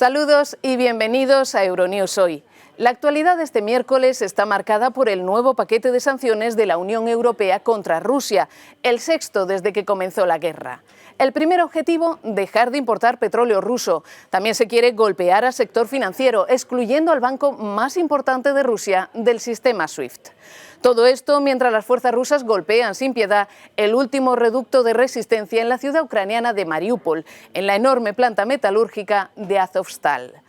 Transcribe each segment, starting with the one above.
Saludos y bienvenidos a Euronews Hoy. La actualidad de este miércoles está marcada por el nuevo paquete de sanciones de la Unión Europea contra Rusia, el sexto desde que comenzó la guerra. El primer objetivo, dejar de importar petróleo ruso. También se quiere golpear al sector financiero, excluyendo al banco más importante de Rusia del sistema SWIFT. Todo esto mientras las fuerzas rusas golpean sin piedad el último reducto de resistencia en la ciudad ucraniana de Mariupol, en la enorme planta metalúrgica de Azovstal.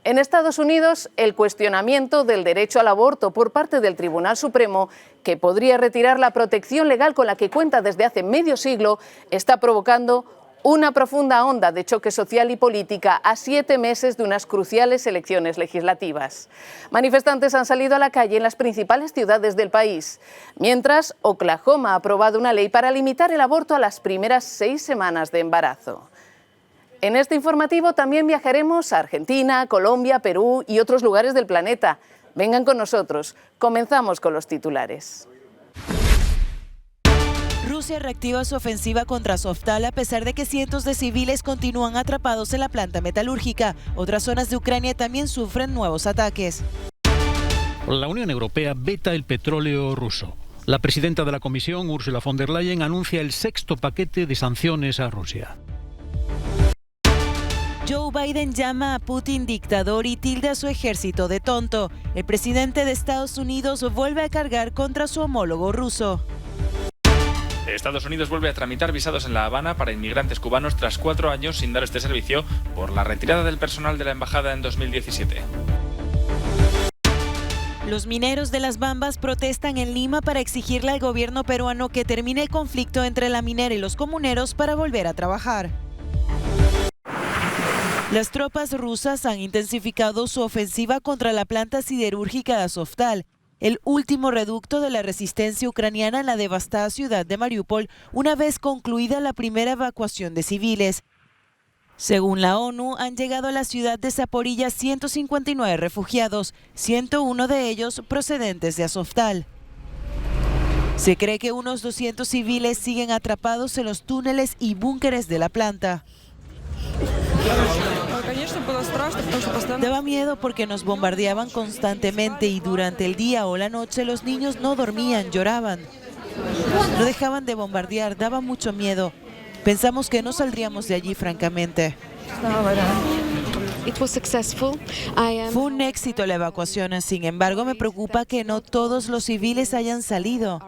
En Estados Unidos, el cuestionamiento del derecho al aborto por parte del Tribunal Supremo, que podría retirar la protección legal con la que cuenta desde hace medio siglo, está provocando una profunda onda de choque social y política a 7 meses de unas cruciales elecciones legislativas. Manifestantes han salido a la calle en las principales ciudades del país, mientras Oklahoma ha aprobado una ley para limitar el aborto a las primeras 6 semanas de embarazo. En este informativo también viajaremos a Argentina, Colombia, Perú y otros lugares del planeta. Vengan con nosotros. Comenzamos con los titulares. Rusia reactiva su ofensiva contra Azovstal a pesar de que cientos de civiles continúan atrapados en la planta metalúrgica. Otras zonas de Ucrania también sufren nuevos ataques. La Unión Europea veta el petróleo ruso. La presidenta de la Comisión, Ursula von der Leyen, anuncia el sexto paquete de sanciones a Rusia. Joe Biden llama a Putin dictador y tilda a su ejército de tonto. El presidente de Estados Unidos vuelve a cargar contra su homólogo ruso. Estados Unidos vuelve a tramitar visados en La Habana para inmigrantes cubanos tras 4 años sin dar este servicio por la retirada del personal de la embajada en 2017. Los mineros de Las Bambas protestan en Lima para exigirle al gobierno peruano que termine el conflicto entre la minera y los comuneros para volver a trabajar. Las tropas rusas han intensificado su ofensiva contra la planta siderúrgica de Azovstal, el último reducto de la resistencia ucraniana en la devastada ciudad de Mariupol, una vez concluida la primera evacuación de civiles. Según la ONU, han llegado a la ciudad de Zaporilla 159 refugiados, 101 de ellos procedentes de Azovstal. Se cree que unos 200 civiles siguen atrapados en los túneles y búnkeres de la planta. Daba miedo porque nos bombardeaban constantemente y durante el día o la noche los niños no dormían, lloraban. No dejaban de bombardear, daba mucho miedo. Pensamos que no saldríamos de allí, francamente. Fue un éxito la evacuación, sin embargo me preocupa que no todos los civiles hayan salido.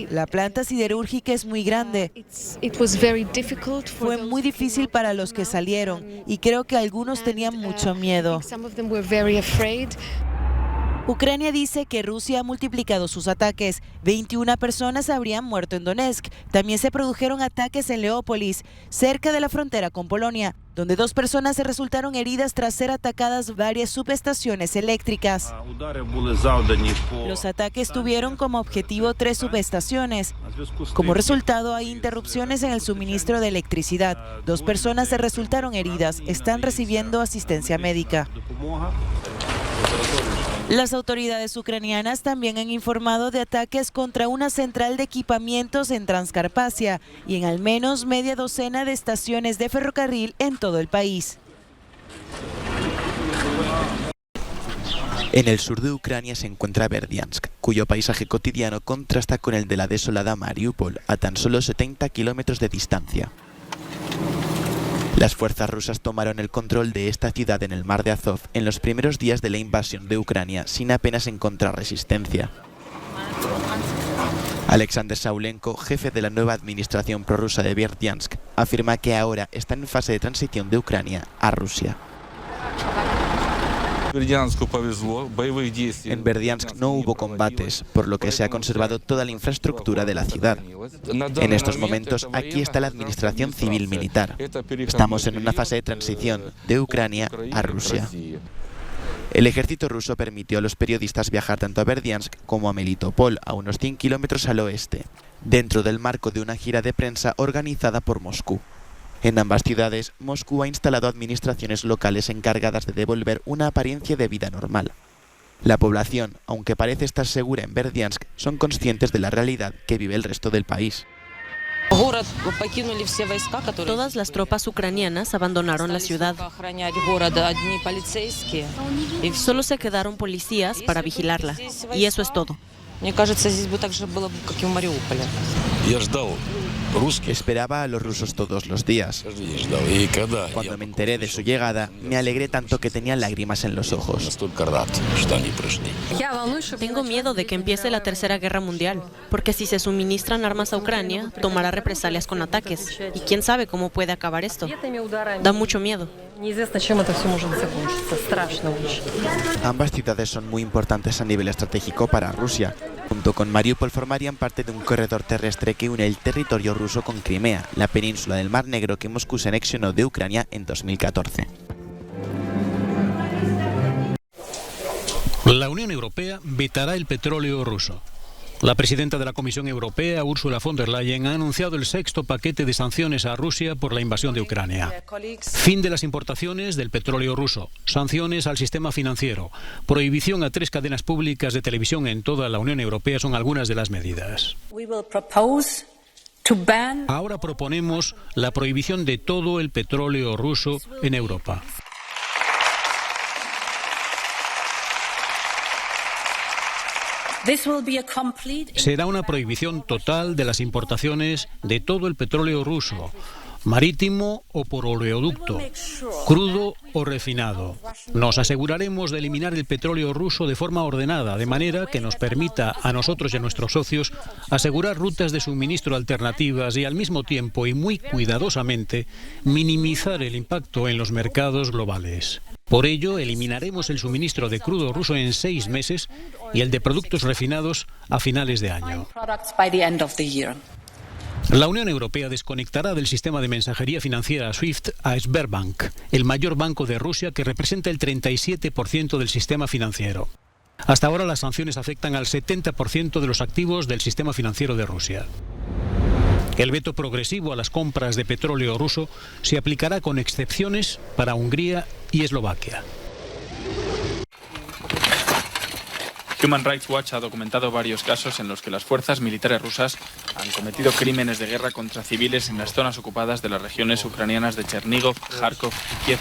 La planta siderúrgica es muy grande. Fue muy difícil para los que salieron y creo que algunos tenían mucho miedo. Ucrania dice que Rusia ha multiplicado sus ataques. 21 personas habrían muerto en Donetsk. También se produjeron ataques en Leópolis, cerca de la frontera con Polonia, donde 2 personas resultaron heridas tras ser atacadas varias subestaciones eléctricas. Los ataques tuvieron como objetivo 3 subestaciones. Como resultado, hay interrupciones en el suministro de electricidad. 2 personas se resultaron heridas. Están recibiendo asistencia médica. Las autoridades ucranianas también han informado de ataques contra una central de equipamientos en Transcarpacia y en al menos media docena de estaciones de ferrocarril en todo el país. En el sur de Ucrania se encuentra Berdiansk, cuyo paisaje cotidiano contrasta con el de la desolada Mariupol, a tan solo 70 kilómetros de distancia. Las fuerzas rusas tomaron el control de esta ciudad en el mar de Azov en los primeros días de la invasión de Ucrania sin apenas encontrar resistencia. Alexander Saulenko, jefe de la nueva administración prorrusa de Berdiansk, afirma que ahora está en fase de transición de Ucrania a Rusia. En Berdiansk no hubo combates, por lo que se ha conservado toda la infraestructura de la ciudad. En estos momentos, aquí está la administración civil-militar. Estamos en una fase de transición de Ucrania a Rusia. El ejército ruso permitió a los periodistas viajar tanto a Berdiansk como a Melitopol, a unos 100 kilómetros al oeste, dentro del marco de una gira de prensa organizada por Moscú. En ambas ciudades, Moscú ha instalado administraciones locales encargadas de devolver una apariencia de vida normal. La población, aunque parece estar segura en Berdiansk, son conscientes de la realidad que vive el resto del país. Todas las tropas ucranianas abandonaron la ciudad. Solo se quedaron policías para vigilarla. Y eso es todo. Esperaba a los rusos todos los días. Cuando me enteré de su llegada, me alegré tanto que tenía lágrimas en los ojos. Tengo miedo de que empiece la Tercera Guerra Mundial, porque si se suministran armas a Ucrania, tomará represalias con ataques. Y quién sabe cómo puede acabar esto. Da mucho miedo. Ambas ciudades son muy importantes a nivel estratégico para Rusia. Junto con Mariupol formarían parte de un corredor terrestre que une el territorio ruso con Crimea, la península del Mar Negro que Moscú se anexionó de Ucrania en 2014. La Unión Europea vetará el petróleo ruso. La presidenta de la Comisión Europea, Ursula von der Leyen, ha anunciado el sexto paquete de sanciones a Rusia por la invasión de Ucrania. Fin de las importaciones del petróleo ruso, sanciones al sistema financiero, prohibición a 3 cadenas públicas de televisión en toda la Unión Europea son algunas de las medidas. Ahora proponemos la prohibición de todo el petróleo ruso en Europa. Será una prohibición total de las importaciones de todo el petróleo ruso, marítimo o por oleoducto, crudo o refinado. Nos aseguraremos de eliminar el petróleo ruso de forma ordenada, de manera que nos permita a nosotros y a nuestros socios asegurar rutas de suministro alternativas y al mismo tiempo y muy cuidadosamente minimizar el impacto en los mercados globales. Por ello, eliminaremos el suministro de crudo ruso en 6 meses y el de productos refinados a finales de año. La Unión Europea desconectará del sistema de mensajería financiera SWIFT a Sberbank, el mayor banco de Rusia que representa el 37% del sistema financiero. Hasta ahora las sanciones afectan al 70% de los activos del sistema financiero de Rusia. El veto progresivo a las compras de petróleo ruso se aplicará con excepciones para Hungría y Eslovaquia. Human Rights Watch ha documentado varios casos en los que las fuerzas militares rusas han cometido crímenes de guerra contra civiles en las zonas ocupadas de las regiones ucranianas de Chernigov, Kharkov y Kiev,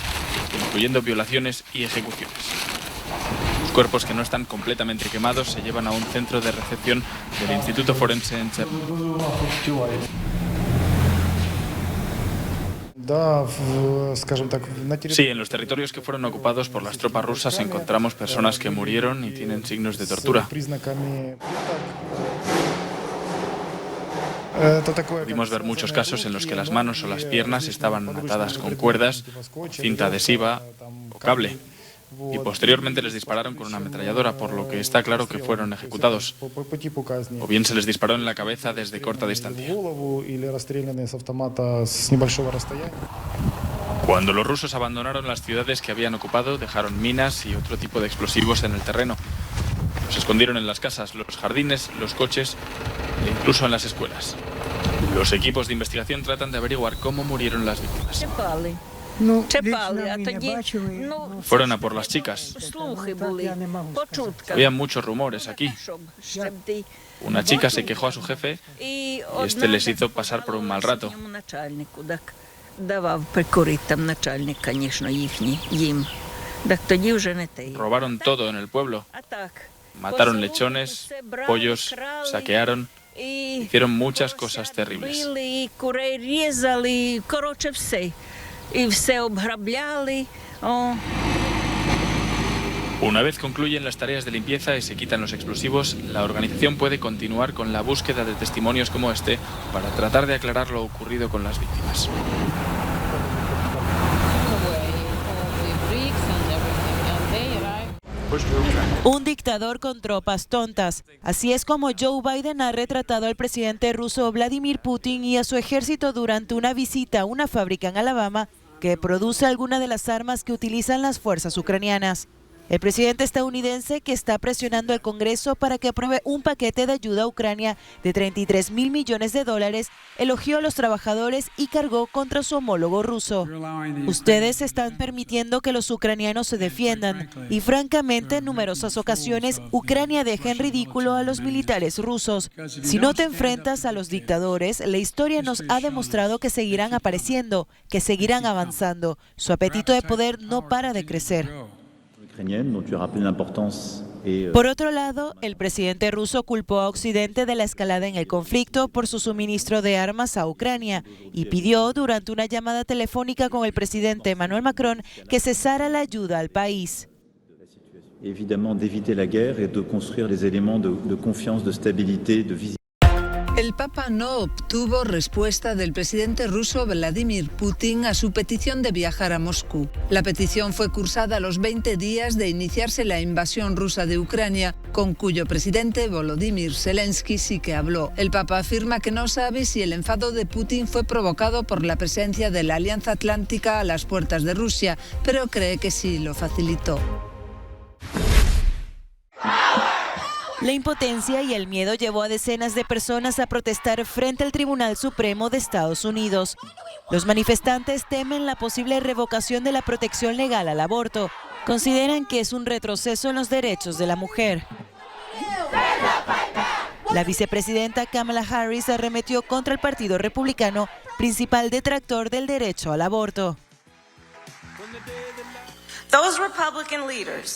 incluyendo violaciones y ejecuciones. Los cuerpos que no están completamente quemados se llevan a un centro de recepción del Instituto Forense en Chernigov. Sí, en los territorios que fueron ocupados por las tropas rusas encontramos personas que murieron y tienen signos de tortura. Pudimos ver muchos casos en los que las manos o las piernas estaban atadas con cuerdas, cinta adhesiva o cable. Y posteriormente les dispararon con una ametralladora, por lo que está claro que fueron ejecutados. O bien se les disparó en la cabeza desde corta distancia. Cuando los rusos abandonaron las ciudades que habían ocupado, dejaron minas y otro tipo de explosivos en el terreno. Los escondieron en las casas, los jardines, los coches e incluso en las escuelas. Los equipos de investigación tratan de averiguar cómo murieron las víctimas. Fueron a por las chicas. Había muchos rumores aquí. Una chica se quejó a su jefe y este les hizo pasar por un mal rato. Robaron todo en el pueblo. Mataron lechones, pollos, saquearon. Hicieron muchas cosas terribles. Una vez concluyen las tareas de limpieza y se quitan los explosivos, la organización puede continuar con la búsqueda de testimonios como este para tratar de aclarar lo ocurrido con las víctimas. Un dictador con tropas tontas. Así es como Joe Biden ha retratado al presidente ruso Vladimir Putin y a su ejército durante una visita a una fábrica en Alabama que produce algunas de las armas que utilizan las fuerzas ucranianas. El presidente estadounidense, que está presionando al Congreso para que apruebe un paquete de ayuda a Ucrania de $33.000 millones, elogió a los trabajadores y cargó contra su homólogo ruso. Ustedes están permitiendo que los ucranianos se defiendan y francamente en numerosas ocasiones Ucrania deja en ridículo a los militares rusos. Si no te enfrentas a los dictadores, la historia nos ha demostrado que seguirán apareciendo, que seguirán avanzando. Su apetito de poder no para de crecer. Por otro lado, el presidente ruso culpó a Occidente de la escalada en el conflicto por su suministro de armas a Ucrania y pidió durante una llamada telefónica con el presidente Emmanuel Macron que cesara la ayuda al país. El Papa no obtuvo respuesta del presidente ruso Vladimir Putin a su petición de viajar a Moscú. La petición fue cursada a los 20 días de iniciarse la invasión rusa de Ucrania, con cuyo presidente Volodymyr Zelensky sí que habló. El Papa afirma que no sabe si el enfado de Putin fue provocado por la presencia de la Alianza Atlántica a las puertas de Rusia, pero cree que sí lo facilitó. La impotencia y el miedo llevó a decenas de personas a protestar frente al Tribunal Supremo de Estados Unidos. Los manifestantes temen la posible revocación de la protección legal al aborto. Consideran que es un retroceso en los derechos de la mujer. La vicepresidenta Kamala Harris arremetió contra el Partido Republicano, principal detractor del derecho al aborto.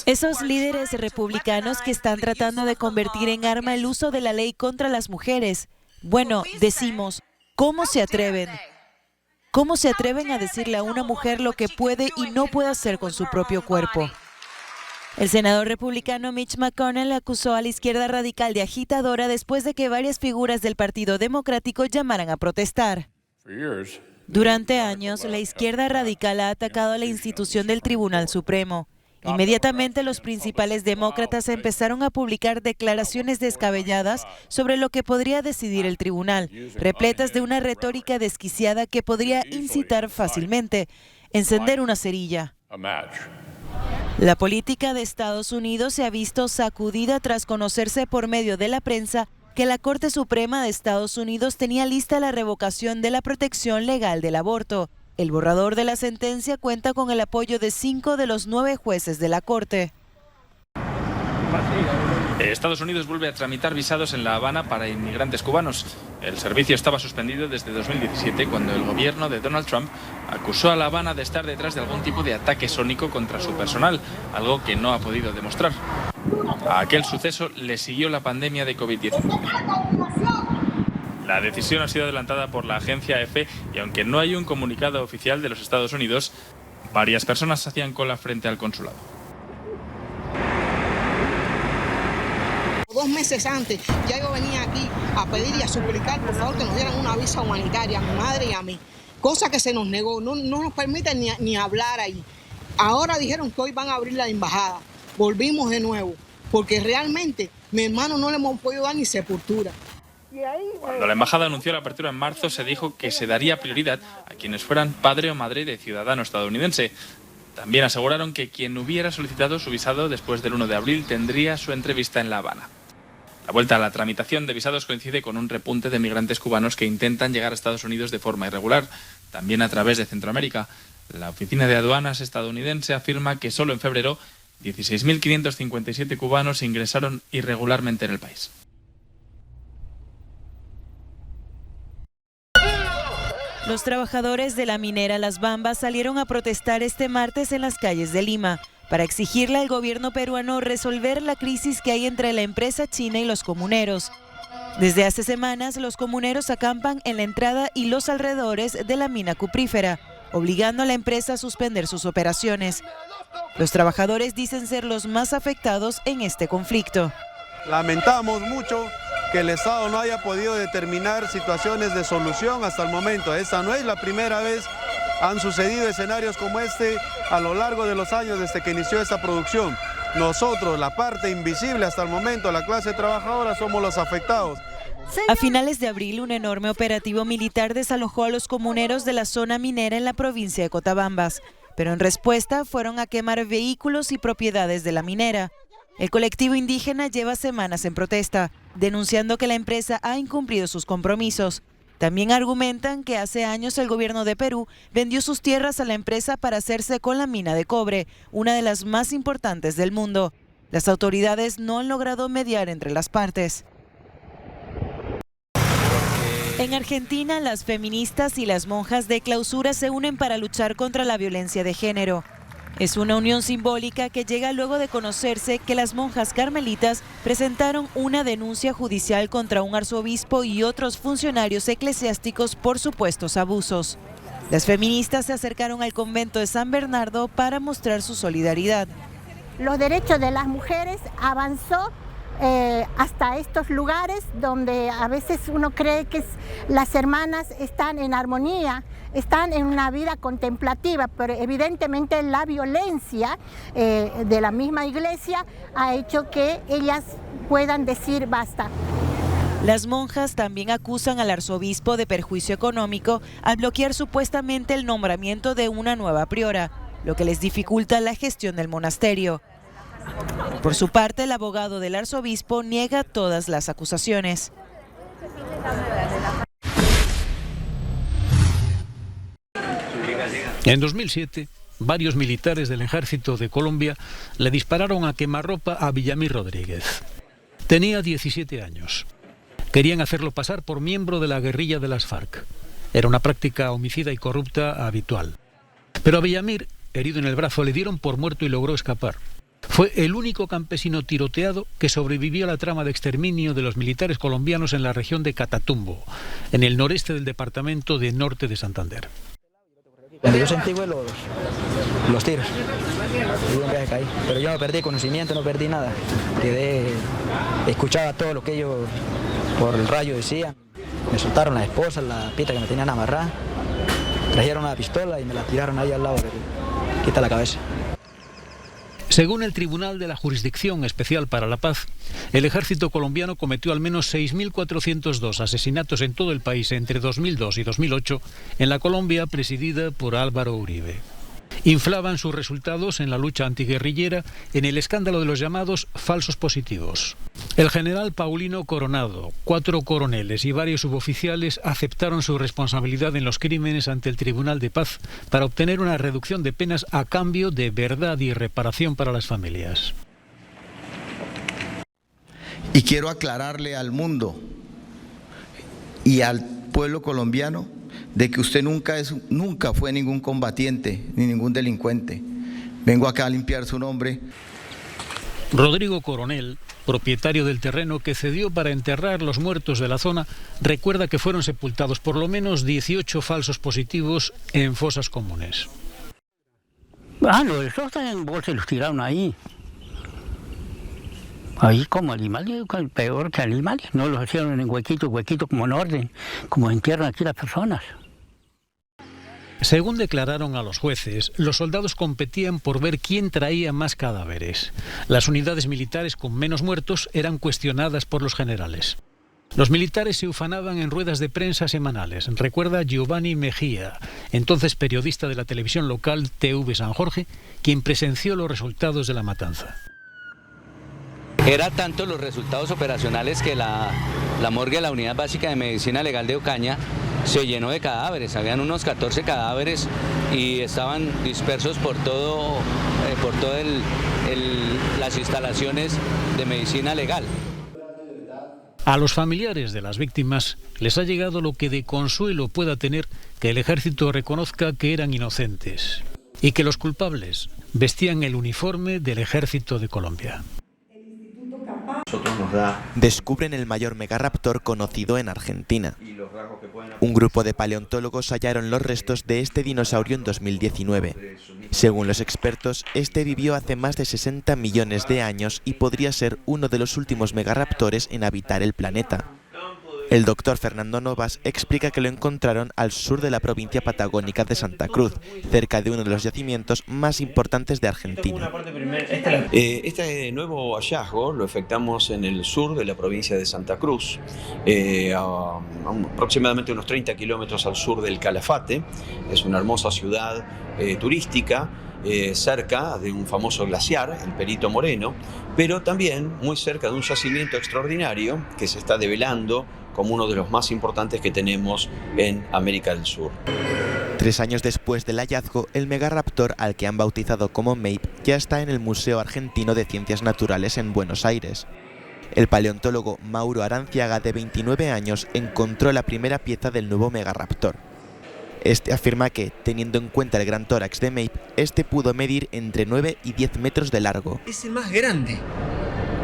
Esos líderes republicanos que están tratando de convertir en arma el uso de la ley contra las mujeres. Bueno, decimos, ¿cómo se atreven? ¿Cómo se atreven a decirle a una mujer lo que puede y no puede hacer con su propio cuerpo? El senador republicano Mitch McConnell acusó a la izquierda radical de agitadora después de que varias figuras del Partido Democrático llamaran a protestar. Durante años, la izquierda radical ha atacado a la institución del Tribunal Supremo. Inmediatamente los principales demócratas empezaron a publicar declaraciones descabelladas sobre lo que podría decidir el tribunal, repletas de una retórica desquiciada que podría incitar fácilmente, encender una cerilla. La política de Estados Unidos se ha visto sacudida tras conocerse por medio de la prensa que la Corte Suprema de Estados Unidos tenía lista la revocación de la protección legal del aborto. El borrador de la sentencia cuenta con el apoyo de 5 de los 9 jueces de la Corte. Estados Unidos vuelve a tramitar visados en La Habana para inmigrantes cubanos. El servicio estaba suspendido desde 2017, cuando el gobierno de Donald Trump acusó a La Habana de estar detrás de algún tipo de ataque sónico contra su personal, algo que no ha podido demostrar. A aquel suceso le siguió la pandemia de COVID-19. La decisión ha sido adelantada por la agencia AFP y aunque no hay un comunicado oficial de los Estados Unidos, varias personas hacían cola frente al consulado. 2 meses antes, ya yo venía aquí a pedir y a suplicar, por favor, que nos dieran una visa humanitaria a mi madre y a mí, cosa que se nos negó, no nos permiten ni hablar ahí. Ahora dijeron que hoy van a abrir la embajada, volvimos de nuevo, porque realmente mi hermano no le hemos podido dar ni sepultura. Cuando la embajada anunció la apertura en marzo, se dijo que se daría prioridad a quienes fueran padre o madre de ciudadano estadounidense. También aseguraron que quien hubiera solicitado su visado después del 1 de abril tendría su entrevista en La Habana. La vuelta a la tramitación de visados coincide con un repunte de migrantes cubanos que intentan llegar a Estados Unidos de forma irregular, también a través de Centroamérica. La Oficina de Aduanas estadounidense afirma que solo en febrero 16.557 cubanos ingresaron irregularmente en el país. Los trabajadores de la minera Las Bambas salieron a protestar este martes en las calles de Lima para exigirle al gobierno peruano resolver la crisis que hay entre la empresa china y los comuneros. Desde hace semanas, los comuneros acampan en la entrada y los alrededores de la mina cuprífera, obligando a la empresa a suspender sus operaciones. Los trabajadores dicen ser los más afectados en este conflicto. Lamentamos mucho que el Estado no haya podido determinar situaciones de solución hasta el momento. Esta no es la primera vez, han sucedido escenarios como este a lo largo de los años desde que inició esta producción. Nosotros, la parte invisible hasta el momento, la clase trabajadora, somos los afectados. A finales de abril, un enorme operativo militar desalojó a los comuneros de la zona minera en la provincia de Cotabambas. pero en respuesta fueron a quemar vehículos y propiedades de la minera. El colectivo indígena lleva semanas en protesta, denunciando que la empresa ha incumplido sus compromisos. También argumentan que hace años el gobierno de Perú vendió sus tierras a la empresa para hacerse con la mina de cobre, una de las más importantes del mundo. Las autoridades no han logrado mediar entre las partes. En Argentina, las feministas y las monjas de clausura se unen para luchar contra la violencia de género. Es una unión simbólica que llega luego de conocerse que las monjas carmelitas presentaron una denuncia judicial contra un arzobispo y otros funcionarios eclesiásticos por supuestos abusos. Las feministas se acercaron al convento de San Bernardo para mostrar su solidaridad. Los derechos de las mujeres avanzó hasta estos lugares donde a veces uno cree que las hermanas están en armonía, están en una vida contemplativa, pero evidentemente la violencia de la misma iglesia ha hecho que ellas puedan decir basta. Las monjas también acusan al arzobispo de perjuicio económico al bloquear supuestamente el nombramiento de una nueva priora, lo que les dificulta la gestión del monasterio. Por su parte, el abogado del arzobispo niega todas las acusaciones. En 2007, varios militares del ejército de Colombia le dispararon a quemarropa a Villamil Rodríguez. Tenía 17 años. Querían hacerlo pasar por miembro de la guerrilla de las FARC. Era una práctica homicida y corrupta habitual. Pero a Villamil, herido en el brazo, le dieron por muerto y logró escapar. Fue el único campesino tiroteado que sobrevivió a la trama de exterminio de los militares colombianos en la región de Catatumbo, en el noreste del departamento de Norte de Santander. Cuando yo sentí los tiros, pero yo no perdí conocimiento, no perdí nada. Escuchaba todo lo que ellos por el rayo decían. Me soltaron las esposas, la pita que me tenían amarrada, trajeron una pistola y me la tiraron ahí al lado, quita la cabeza. Según el Tribunal de la Jurisdicción Especial para la Paz, el ejército colombiano cometió al menos 6.402 asesinatos en todo el país entre 2002 y 2008 en la Colombia presidida por Álvaro Uribe. Inflaban sus resultados en la lucha antiguerrillera en el escándalo de los llamados falsos positivos. El general Paulino Coronado, 4 coroneles y varios suboficiales aceptaron su responsabilidad en los crímenes ante el Tribunal de Paz para obtener una reducción de penas a cambio de verdad y reparación para las familias. Y quiero aclararle al mundo y al pueblo colombiano de que usted nunca fue ningún combatiente ni ningún delincuente. Vengo acá a limpiar su nombre. Rodrigo Coronel, propietario del terreno que cedió para enterrar los muertos de la zona, recuerda que fueron sepultados por lo menos 18 falsos positivos en fosas comunes. Los de están en bolsa y los tiraron ahí. Ahí como animales, peor que animales. No los hicieron en huequitos como en orden, como entierran aquí las personas. Según declararon a los jueces, los soldados competían por ver quién traía más cadáveres. Las unidades militares con menos muertos eran cuestionadas por los generales. Los militares se ufanaban en ruedas de prensa semanales, recuerda Giovanni Mejía, entonces periodista de la televisión local TV San Jorge, quien presenció los resultados de la matanza. Era tanto los resultados operacionales que la morgue de la Unidad Básica de Medicina Legal de Ocaña se llenó de cadáveres. Habían unos 14 cadáveres y estaban dispersos por todas las instalaciones de medicina legal. A los familiares de las víctimas les ha llegado lo que de consuelo pueda tener que el ejército reconozca que eran inocentes y que los culpables vestían el uniforme del ejército de Colombia. Descubren el mayor megaraptor conocido en Argentina. Un grupo de paleontólogos hallaron los restos de este dinosaurio en 2019. Según los expertos, este vivió hace más de 60 millones de años y podría ser uno de los últimos megaraptores en habitar el planeta. El doctor Fernando Novas explica que lo encontraron al sur de la provincia patagónica de Santa Cruz, cerca de uno de los yacimientos más importantes de Argentina. Este nuevo hallazgo lo efectuamos en el sur de la provincia de Santa Cruz, aproximadamente unos 30 kilómetros al sur del Calafate. Es una hermosa ciudad turística, cerca de un famoso glaciar, el Perito Moreno, pero también muy cerca de un yacimiento extraordinario que se está develando como uno de los más importantes que tenemos en América del Sur. 3 años después del hallazgo, el megaraptor, al que han bautizado como Mape, ya está en el Museo Argentino de Ciencias Naturales en Buenos Aires. El paleontólogo Mauro Aranciaga, de 29 años, encontró la primera pieza del nuevo megaraptor. Este afirma que, teniendo en cuenta el gran tórax de Mape, este pudo medir entre 9 y 10 metros de largo. Es el más grande,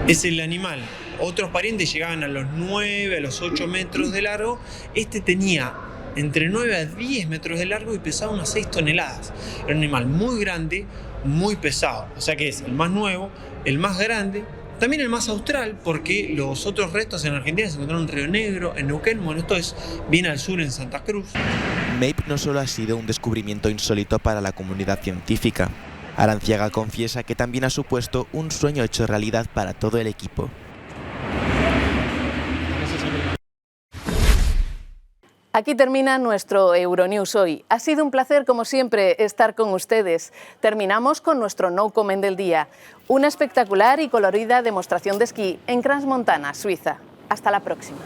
es el animal. Otros parientes llegaban a los 9, a los 8 metros de largo. Este tenía entre 9 a 10 metros de largo y pesaba unas 6 toneladas. Era un animal muy grande, muy pesado. O sea que es el más nuevo, el más grande, también el más austral, porque los otros restos en Argentina se encontraron en Río Negro, en Neuquén. Bueno, esto es bien al sur, en Santa Cruz. Mape no solo ha sido un descubrimiento insólito para la comunidad científica. Aranciaga confiesa que también ha supuesto un sueño hecho realidad para todo el equipo. Aquí termina nuestro Euronews hoy. Ha sido un placer, como siempre, estar con ustedes. Terminamos con nuestro No Comment del día, una espectacular y colorida demostración de esquí en Crans Montana, Suiza. Hasta la próxima.